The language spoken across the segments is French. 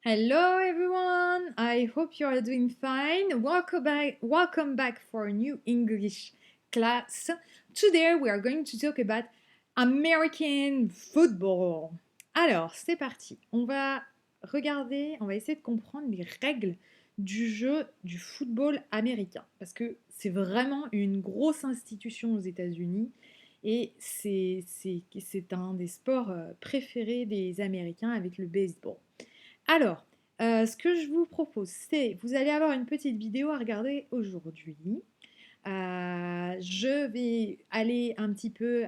Hello everyone, I hope you are doing fine. Welcome back for a new English class. Today we are going to talk about American football. Alors, c'est parti. On va essayer de comprendre les règles du jeu du football américain parce que c'est vraiment une grosse institution aux États-Unis et c'est un des sports préférés des Américains avec le baseball. Alors, ce que je vous propose, c'est, vous allez avoir une petite vidéo à regarder aujourd'hui. Je vais aller un petit peu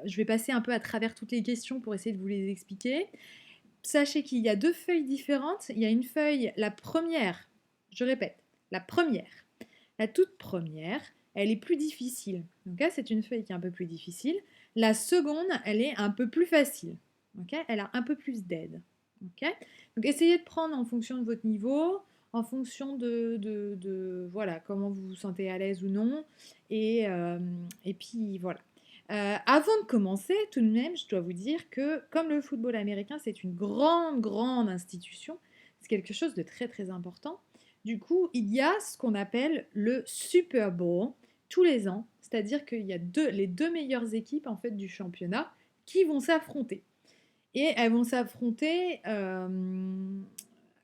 je vais passer un peu à travers toutes les questions pour essayer de vous les expliquer. Sachez qu'il y a deux feuilles différentes. Il y a une feuille, la première, je répète, la première, la toute première, elle est plus difficile. Donc c'est une feuille qui est un peu plus difficile. La seconde, elle est un peu plus facile. Elle a un peu plus d'aide. Donc essayez de prendre en fonction de votre niveau, en fonction de voilà, comment vous vous sentez à l'aise ou non. Et puis voilà. Avant de commencer, tout de même, je dois vous dire que comme le football américain, c'est une grande, grande institution, c'est quelque chose de très, très important. Du coup, il y a ce qu'on appelle le Super Bowl tous les ans, c'est-à-dire qu'il y a les deux meilleures équipes en fait du championnat qui vont s'affronter. Et elles vont s'affronter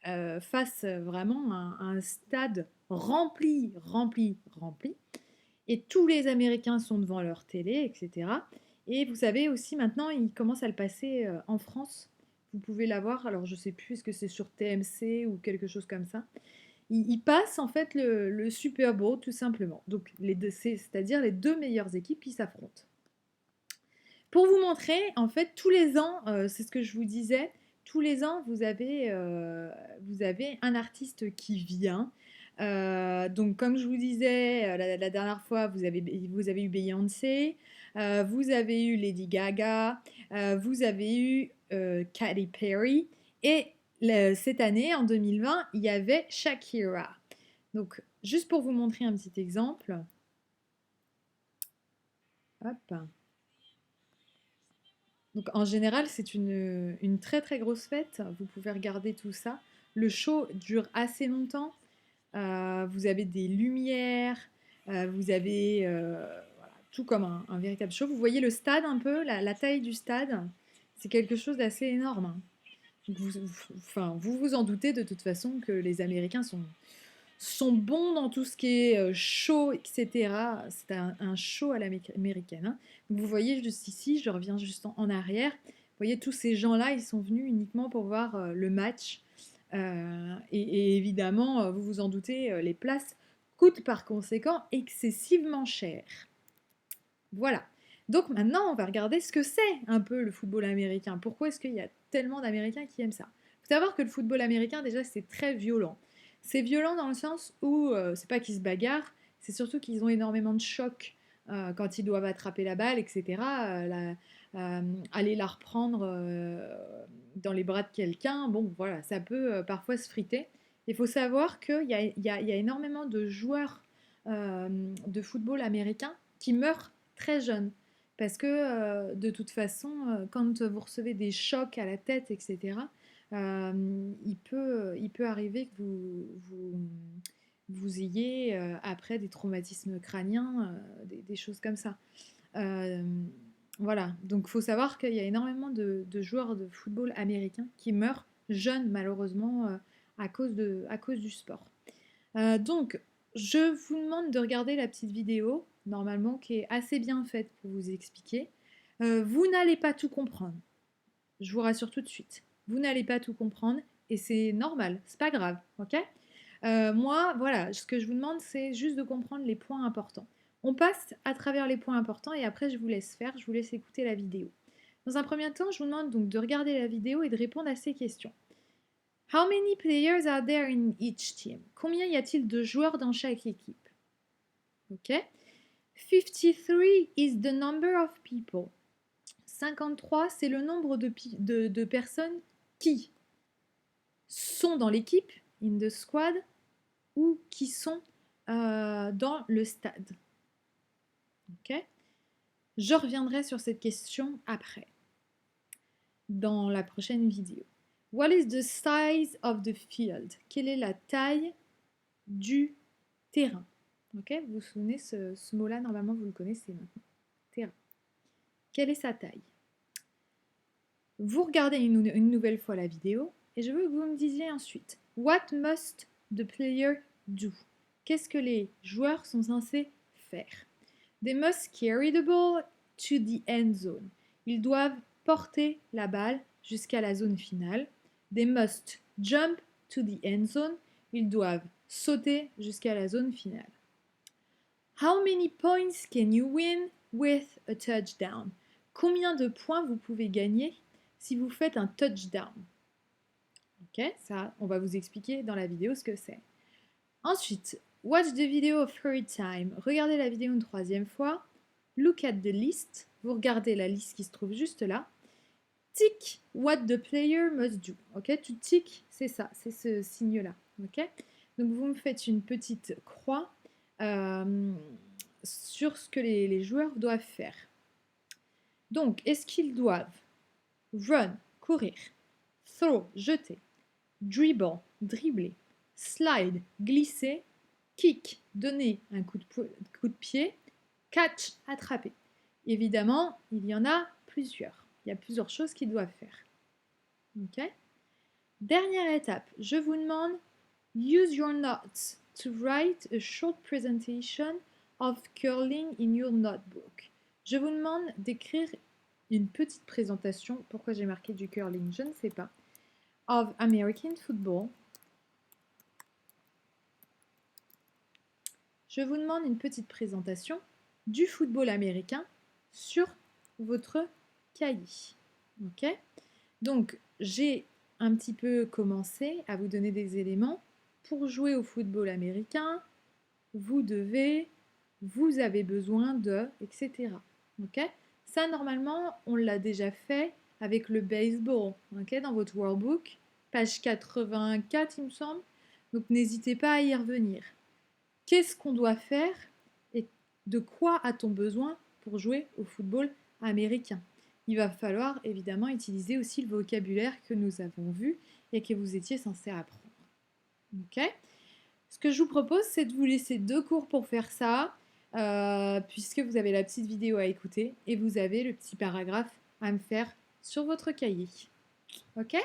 face vraiment à un stade rempli, rempli, rempli. Et tous les Américains sont devant leur télé, etc. Et vous savez aussi maintenant, ils commencent à le passer en France. Vous pouvez l'avoir, alors je sais plus, est-ce que c'est sur TMC ou quelque chose comme ça. Ils passent en fait le Super Bowl tout simplement. Donc c'est-à-dire les deux meilleures équipes qui s'affrontent. Pour vous montrer, en fait, tous les ans, c'est ce que je vous disais, tous les ans, vous avez un artiste qui vient. Donc, comme je vous disais la dernière fois, vous avez eu Beyoncé, vous avez eu Lady Gaga, vous avez eu Katy Perry, et cette année, en 2020, il y avait Shakira. Donc, juste pour vous montrer un petit exemple, hop. Donc en général, c'est une très très grosse fête. Vous pouvez regarder tout ça. Le show dure assez longtemps. Vous avez des lumières, vous avez voilà, tout comme un véritable show. Vous voyez le stade un peu, la taille du stade, c'est quelque chose d'assez énorme, hein. Donc vous vous en doutez de toute façon que les Américains sont bons dans tout ce qui est show, etc. C'est un show à l'américaine, hein. Donc vous voyez juste ici, je reviens juste en arrière. Vous voyez, tous ces gens-là, ils sont venus uniquement pour voir le match. Et évidemment, vous vous en doutez, les places coûtent par conséquent excessivement cher. Voilà. Donc maintenant, on va regarder ce que c'est un peu le football américain. Pourquoi est-ce qu'il y a tellement d'Américains qui aiment ça? Il faut savoir que le football américain, déjà, c'est très violent. C'est violent dans le sens où c'est pas qu'ils se bagarrent, c'est surtout qu'ils ont énormément de chocs quand ils doivent attraper la balle, etc. Aller la reprendre dans les bras de quelqu'un, bon, voilà, ça peut parfois se friter. Il faut savoir qu'il y a énormément de joueurs de football américain qui meurent très jeunes. Parce que de toute façon, quand vous recevez des chocs à la tête, etc., il peut arriver que vous ayez après des traumatismes crâniens, des choses comme ça. Euh, voilà, donc il faut savoir qu'il y a énormément de joueurs de football américains qui meurent jeunes malheureusement à cause du sport. Donc, je vous demande de regarder la petite vidéo, normalement, qui est assez bien faite pour vous expliquer. Vous n'allez pas tout comprendre. Je vous rassure tout de suite. Vous n'allez pas tout comprendre et c'est normal, c'est pas grave, ok? Moi, voilà, ce que je vous demande, c'est juste de comprendre les points importants. On passe à travers les points importants et après, je vous laisse faire, je vous laisse écouter la vidéo. Dans un premier temps, je vous demande donc de regarder la vidéo et de répondre à ces questions. How many players are there in each team? Combien y a-t-il de joueurs dans chaque équipe? Ok. 53 is the number of people. 53, c'est le nombre de personnes qui sont dans l'équipe, in the squad, ou qui sont dans le stade. Ok. Je reviendrai sur cette question après, dans la prochaine vidéo. What is the size of the field? Quelle est la taille du terrain? Ok, vous vous souvenez, ce mot-là, normalement, vous le connaissez maintenant. Terrain. Quelle est sa taille? Vous regardez une nouvelle fois la vidéo et je veux que vous me disiez ensuite What must the player do? Qu'est-ce que les joueurs sont censés faire? They must carry the ball to the end zone. Ils doivent porter la balle jusqu'à la zone finale. They must jump to the end zone. Ils doivent sauter jusqu'à la zone finale. How many points can you win with a touchdown? Combien de points vous pouvez gagner si vous faites un touchdown? Ok, ça, on va vous expliquer dans la vidéo ce que c'est. Ensuite, watch the video a third time. Regardez la vidéo une troisième fois. Look at the list. Vous regardez la liste qui se trouve juste là. Tick what the player must do. Ok, tu tick, c'est ça, c'est ce signe-là. Ok, donc vous me faites une petite croix sur ce que les joueurs doivent faire. Donc, est-ce qu'ils doivent run, courir, throw, jeter, dribble, dribbler, slide, glisser, kick, donner un coup de pied, catch, attraper? Évidemment, il y en a plusieurs. Il y a plusieurs choses qu'ils doivent faire. Ok? Dernière étape, je vous demande use your notes to write a short presentation of curling in your notebook. Je vous demande d'écrire une petite présentation. Pourquoi j'ai marqué du curling? Je ne sais pas. Of American football. Je vous demande une petite présentation du football américain sur votre cahier. Ok? Donc, j'ai un petit peu commencé à vous donner des éléments. Pour jouer au football américain, vous avez besoin de, etc. Ok? Ça, normalement, on l'a déjà fait avec le baseball, ok, dans votre workbook, page 84, il me semble. Donc, n'hésitez pas à y revenir. Qu'est-ce qu'on doit faire et de quoi a-t-on besoin pour jouer au football américain? Il va falloir évidemment utiliser aussi le vocabulaire que nous avons vu et que vous étiez censé apprendre. Ok? Ce que je vous propose, c'est de vous laisser 2 cours pour faire ça, puisque vous avez la petite vidéo à écouter et vous avez le petit paragraphe à me faire sur votre cahier. Ok?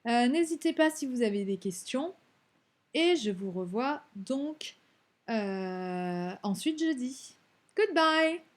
N'hésitez pas si vous avez des questions. Et je vous revois donc ensuite jeudi. Goodbye!